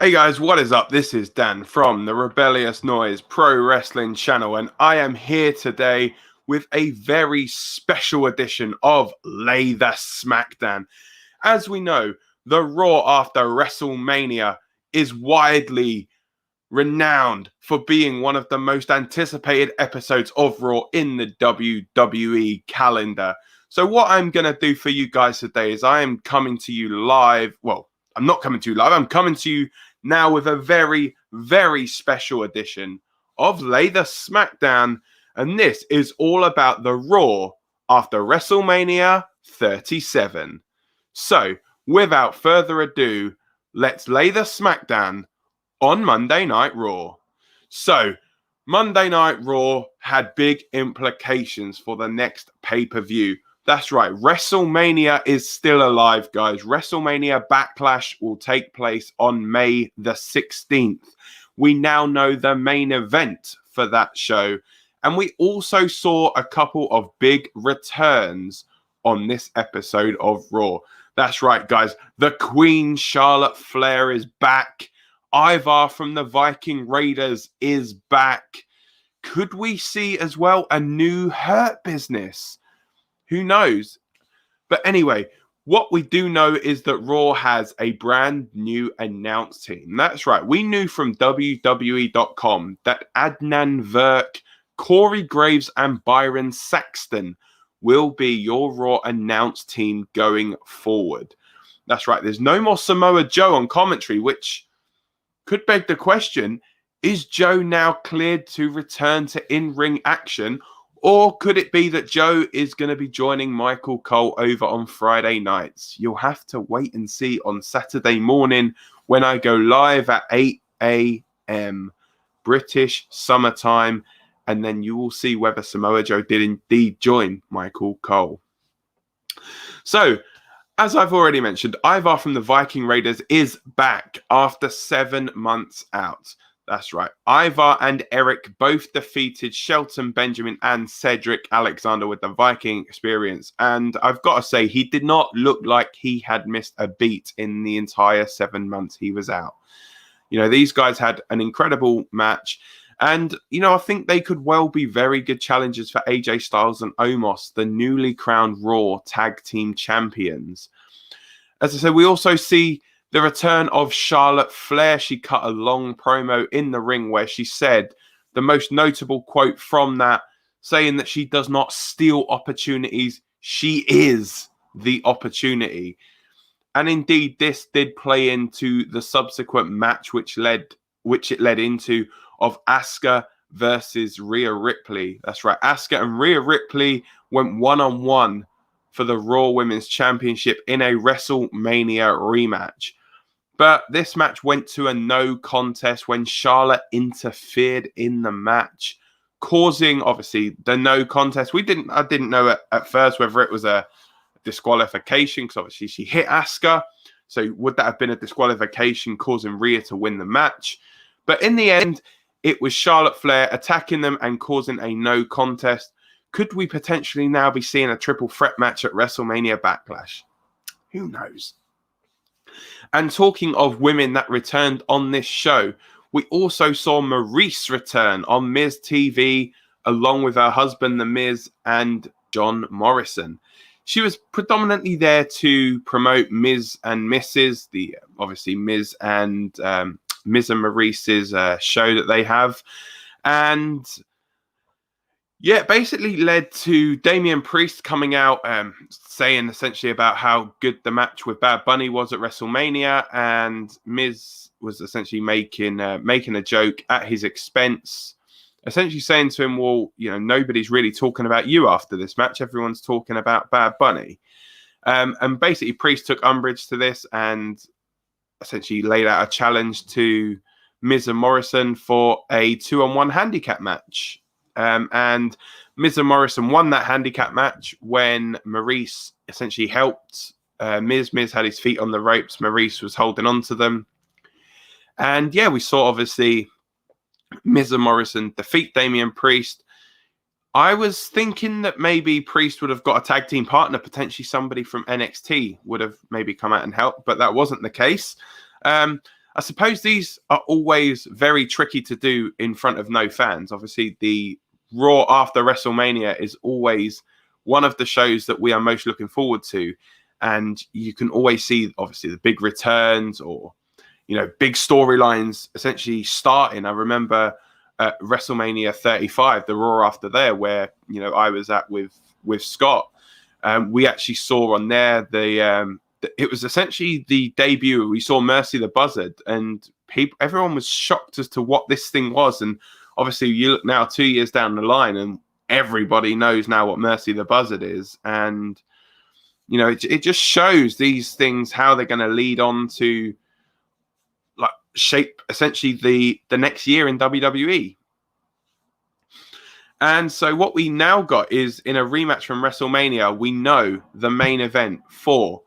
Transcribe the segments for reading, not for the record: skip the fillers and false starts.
Hey guys, what is up? This is Dan from the Rebellious Noise Pro Wrestling channel, and I am here today with a very special edition of Lay the Smackdown. As we know, the Raw after WrestleMania is widely renowned for being one of the most anticipated episodes of Raw in the WWE calendar. So what I'm going to do for you guys today is I am coming to you live. Well, I'm not coming to you live. I'm coming to you now with a very, very special edition of Lay the Smackdown. And this is all about the Raw after WrestleMania 37. So, without further ado, let's lay the Smackdown on Monday Night Raw. So, Monday Night Raw had big implications for the next pay-per-view. That's right, WrestleMania is still alive, guys. WrestleMania Backlash will take place on May the 16th. We now know the main event for that show. And we also saw a couple of big returns on this episode of Raw. That's right, guys. The Queen, Charlotte Flair, is back. Ivar from the Viking Raiders is back. Could we see as well a new Hurt Business? Who knows? But anyway, what we do know is that Raw has a brand new announce team. That's right. We knew from WWE.com that Adnan Virk, Corey Graves, and Byron Saxton will be your Raw announce team going forward. That's right. There's no more Samoa Joe on commentary, which could beg the question, is Joe now cleared to return to in-ring action? Or could it be that Joe is going to be joining Michael Cole over on Friday nights? You'll have to wait and see on Saturday morning when I go live at 8 a.m. British summertime. And then you will see whether Samoa Joe did indeed join Michael Cole. So, as I've already mentioned, Ivar from the Viking Raiders is back after 7 months out. That's right. Ivar and Eric both defeated Shelton Benjamin and Cedric Alexander with the Viking experience. And I've got to say, he did not look like he had missed a beat in the entire 7 months he was out. You know, these guys had an incredible match. And, you know, I think they could well be very good challengers for AJ Styles and Omos, the newly crowned Raw Tag Team Champions. As I said, we also see the return of Charlotte Flair. She cut a long promo in the ring where she said the most notable quote from that, saying that she does not steal opportunities. She is the opportunity. And indeed, this did play into the subsequent match, which it led into, of Asuka versus Rhea Ripley. That's right. Asuka and Rhea Ripley went one-on-one for the Raw Women's Championship in a WrestleMania rematch. But this match went to a no contest when Charlotte interfered in the match, causing, obviously, the no contest. I didn't know at first whether it was a disqualification, because obviously she hit Asuka. So would that have been a disqualification causing Rhea to win the match? But in the end, it was Charlotte Flair attacking them and causing a no contest. Could we potentially now be seeing a triple threat match at WrestleMania Backlash? Who knows? And talking of women that returned on this show, we also saw Maryse return on Miz TV along with her husband, The Miz, and John Morrison. She was predominantly there to promote Miz and Mrs., obviously Miz and Maryse's show that they have. And yeah, basically led to Damien Priest coming out saying essentially about how good the match with Bad Bunny was at WrestleMania, and Miz was essentially making a joke at his expense, essentially saying to him, well, you know, nobody's really talking about you after this match. Everyone's talking about Bad Bunny. And basically Priest took umbrage to this and essentially laid out a challenge to Miz and Morrison for a 2-on-1 handicap match. And Miz and Morrison won that handicap match when Maryse essentially helped Miz. Miz had his feet on the ropes. Maryse was holding on to them. And yeah, we saw obviously Miz and Morrison defeat Damien Priest. I was thinking that maybe Priest would have got a tag team partner, potentially somebody from NXT would have maybe come out and helped, but that wasn't the case. I suppose these are always very tricky to do in front of no fans. Obviously, the Raw after WrestleMania is always one of the shows that we are most looking forward to. And you can always see, obviously, the big returns or, big storylines essentially starting. I remember at WrestleMania 35, the Raw after there, where, I was at with Scott. We actually saw on there it was essentially the debut. We saw Maryse the Buzzard, and everyone was shocked as to what this thing was. And obviously, you look now 2 years down the line, and everybody knows now what Maryse the Buzzard is. And it just shows these things how they're going to lead on to shape essentially the next year in WWE. And so what we now got is, in a rematch from WrestleMania, we know the main event for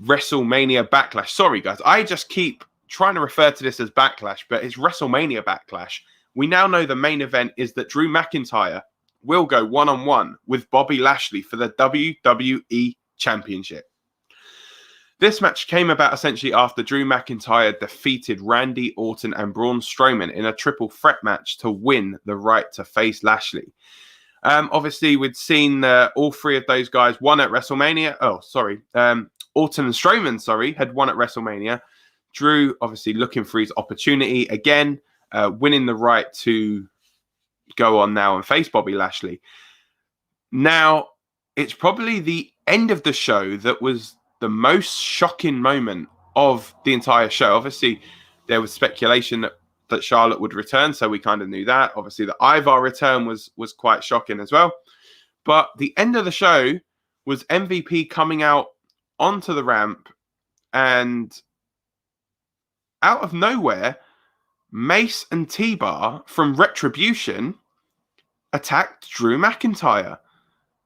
WrestleMania Backlash. Sorry, guys. I just keep trying to refer to this as Backlash, but it's WrestleMania Backlash. We now know the main event is that Drew McIntyre will go one-on-one with Bobby Lashley for the WWE Championship. This match came about essentially after Drew McIntyre defeated Randy Orton and Braun Strowman in a triple threat match to win the right to face Lashley. Obviously, we'd seen all three of those guys won at WrestleMania. Orton and Strowman, had won at WrestleMania. Drew, obviously, looking for his opportunity again, winning the right to go on now and face Bobby Lashley. Now, it's probably the end of the show that was the most shocking moment of the entire show. Obviously, there was speculation that Charlotte would return, so we kind of knew that. Obviously, the Ivar return was quite shocking as well. But the end of the show was MVP coming out onto the ramp, and out of nowhere, Mace and T-Bar from Retribution attacked Drew McIntyre.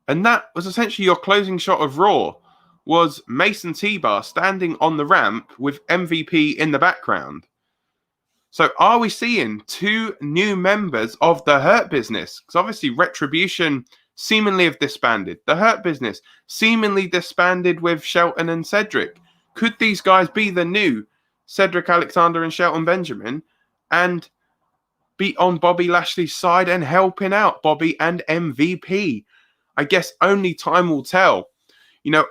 And that was essentially your closing shot of Raw, was Mace and T-Bar standing on the ramp with MVP in the background. So are we seeing two new members of the Hurt Business? Because obviously Retribution seemingly have disbanded. The Hurt Business seemingly disbanded with Shelton and Cedric. Could these guys be the new Cedric Alexander and Shelton Benjamin and be on Bobby Lashley's side and helping out Bobby and MVP? I guess only time will tell.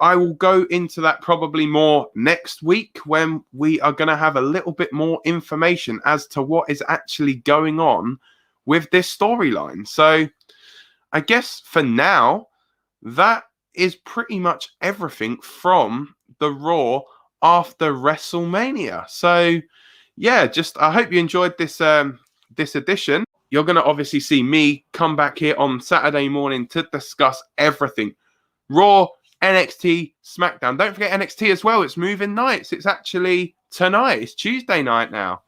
I will go into that probably more next week when we are going to have a little bit more information as to what is actually going on with this storyline. So I guess for now, that is pretty much everything from the Raw after WrestleMania. So yeah, I hope you enjoyed this edition. You're going to obviously see me come back here on Saturday morning to discuss everything. Raw, NXT, SmackDown. Don't forget NXT as well. It's moving nights. It's actually tonight. It's Tuesday night now.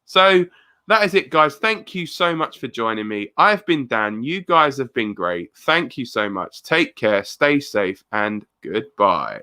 So that is it, guys. Thank you so much for joining me. I've been Dan. You guys have been great. Thank you so much. Take care. Stay safe and goodbye.